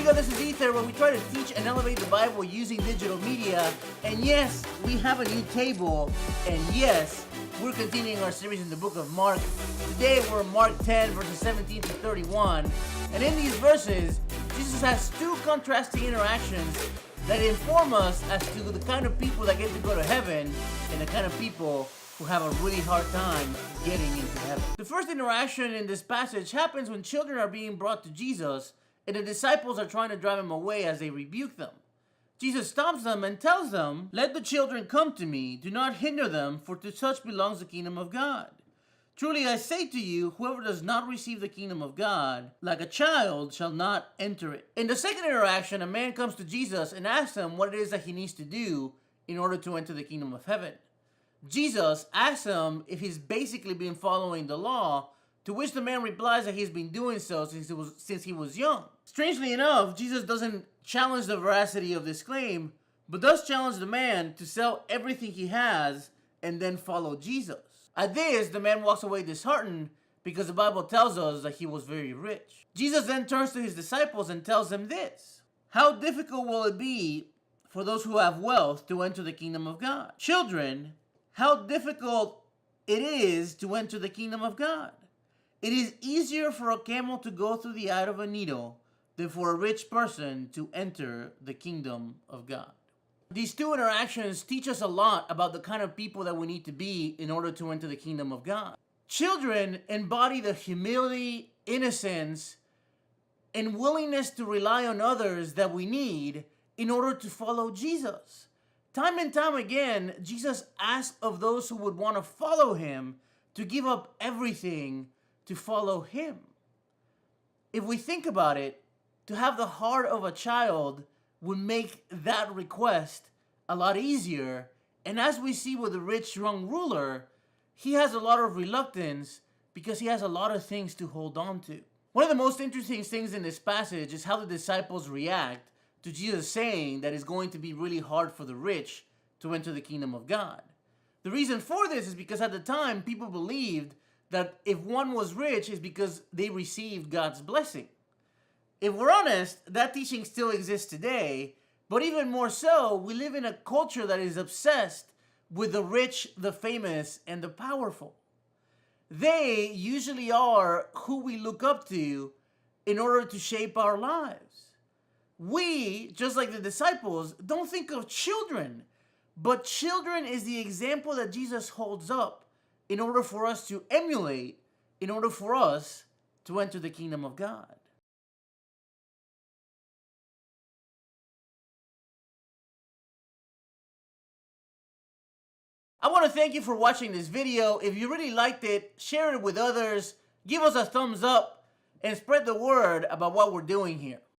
amigo, this is Ether, where we try to teach and elevate the Bible using digital media. And yes, we have a new table. And yes, we're continuing our series in the book of Mark. Today we're in Mark 10, verses 17 to 31. And in these verses, Jesus has two contrasting interactions that inform us as to the kind of people that get to go to heaven and the kind of people who have a really hard time getting into heaven. The first interaction in this passage happens when children are being brought to Jesus and the disciples are trying to drive him away as they rebuke them. Jesus stops them and tells them, "Let the children come to me, do not hinder them, for to such belongs the kingdom of God. Truly I say to you, whoever does not receive the kingdom of God, like a child, shall not enter it." In the second interaction, a man comes to Jesus and asks him what it is that he needs to do in order to enter the kingdom of heaven. Jesus asks him if he's basically been following the law, to which the man replies that he's been doing so since he was young. Strangely enough, Jesus doesn't challenge the veracity of this claim, but does challenge the man to sell everything he has and then follow Jesus. At this, the man walks away disheartened because the Bible tells us that he was very rich. Jesus then turns to his disciples and tells them this: "How difficult will it be for those who have wealth to enter the kingdom of God? Children, how difficult it is to enter the kingdom of God. It is easier for a camel to go through the eye of a needle than for a rich person to enter the kingdom of God." These two interactions teach us a lot about the kind of people that we need to be in order to enter the kingdom of God. Children embody the humility, innocence, and willingness to rely on others that we need in order to follow Jesus. Time and time again, Jesus asks of those who would want to follow him to give up everything to follow him. If we think about it, to have the heart of a child would make that request a lot easier. And as we see with the rich young ruler, he has a lot of reluctance because he has a lot of things to hold on to. One of the most interesting things in this passage is how the disciples react to Jesus saying that it's going to be really hard for the rich to enter the kingdom of God. The reason for this is because at the time, people believed that if one was rich, it's because they received God's blessing. If we're honest, that teaching still exists today, but even more so, we live in a culture that is obsessed with the rich, the famous, and the powerful. They usually are who we look up to in order to shape our lives. We, just like the disciples, don't think of children, but children is the example that Jesus holds up in order for us to emulate, in order for us to enter the kingdom of God. I want to thank you for watching this video. If you really liked it, share it with others, give us a thumbs up, and spread the word about what we're doing here.